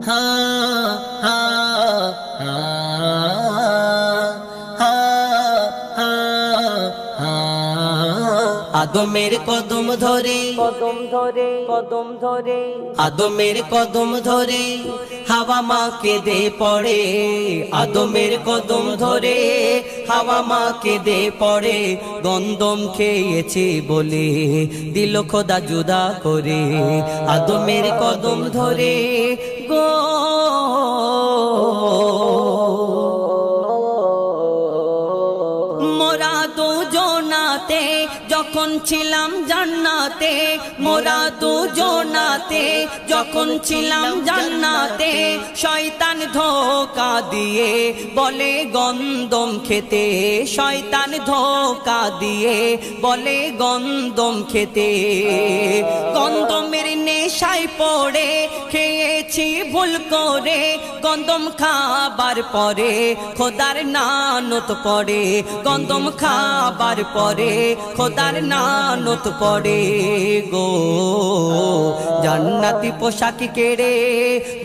হা হা হা হা হা হা আদমের কদম ধরে কদম ধরে কদম ধরে আদমের কদম ধরে হাওয়া মা কেঁদে পড়ে আদমের কদম ধরে হাওয়া মা কেঁদে পড়ে গন্ধম খেয়েছে বলে দিল খোদা জুদা করে আদমের কদম ধরে গো মোরা দুজনাতে যখন ছিলাম জান্নাতে মোরা দুজনাতে যখন ছিলাম জান্নাতে শয়তান ধোঁকা দিয়ে বলে গন্ধম খেতে শয়তান ধোঁকা দিয়ে বলে গন্ধম খেতে গন্ধমের নেশায় পড়ে খেয়েছি ভুল করে গন্ধম খাবার পরে খোদার নানত পড়ে গন্ধম খাবার পরে খোদার নানত পড়ে গো জান্নাতি পোশাক কেড়ে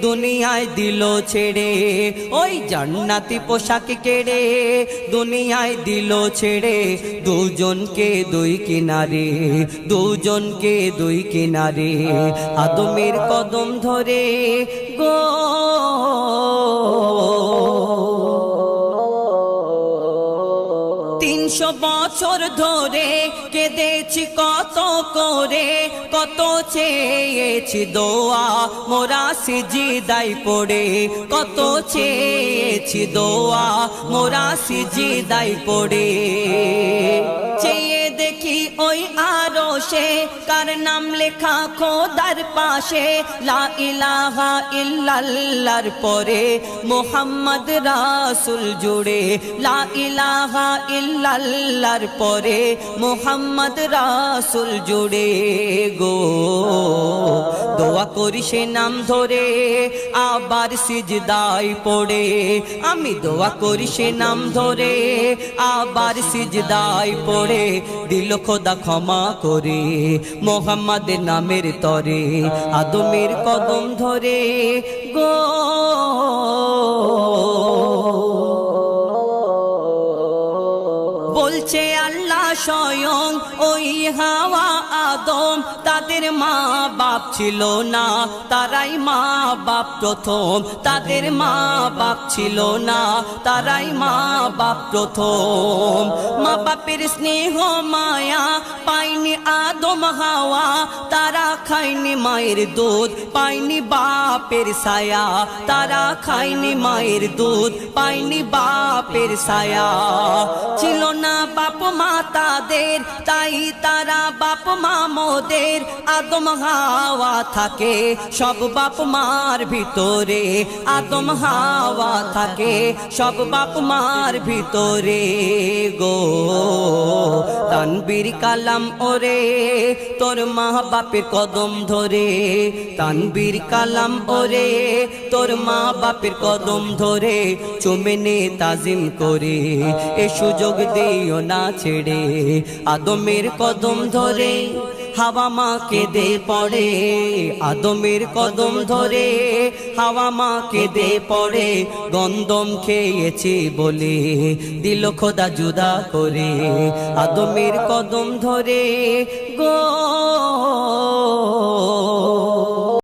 দুনিয়ায় দিল ছেড়ে ওই জান্নাতি পোশাক কেড়ে দুনিয়ায় দিল ছেড়ে দুজনকে দুই কিনারে দুজনকে দুই কিনারে আদমের কদম ধরে গো 300 বছর ধরে কেঁদেছি কত করে কত চেয়েছি দোয়া মোরা সিজদায় পড়ে কত চেয়েছি দোয়া মোরা সিজদায় পড়ে চেয়ে দেখি ওই আরশে কার নাম লেখা খোদার পাশে লা ইলাহা ইল্লাল্লাহর পরে মুহাম্মদ রাসূল জুড়ে লা ইলাহা ইল্লাল্লাহর পরে মুহাম্মদ রাসূল জুড়ে গো দোয়া করি সে নাম ধরে আবার সিজদায় পড়ে আমি দোয়া করি সে নাম ধরে আবার সিজদায় পড়ে দিল খোদা ক্ষমা করে মুহাম্মাদের নামের তরে আদমের কদম ধরে গো বলছে আল্লাহ স্বয়ং ওই হাওয়া আদম তাদের মা বাপ ছিল না তারাই মা বাপ প্রথম তাদের মা বাপ ছিল না তারাই মা বাপ প্রথম মা বাপের স্নেহ মায়া পায়নি আদম হাওয়া তারা খায়নি মায়ের দুধ পায়নি বাপের ছায়া তারা খায়নি মায়ের দুধ পায়নি বাপের ছায়া ছিল না বাপ মা তাদের তাই তারা বাপ মা মোদের আদম হাওয়া থাকে সব বাপ মার ভিতরে আদম হাওয়া থাকে সব বাপ মার ভিতরে গো তানবীর কালাম ওরে তোর মা বাপের কদম ধরে তানবীর কালাম ওরে তোর মা বাপের কদম ধরে চুমেনে তাজিম করে এ সুযোগ দিও না ছেড়ে আদমের কদম ধরে হাওয়া মা কেঁদে পড়ে আদমের কদম ধরে হাওয়া মা কেঁদে পড়ে গন্ধম খেয়েছি বলে দিল খোদা জুদা করে আদমের কদম ধরে গো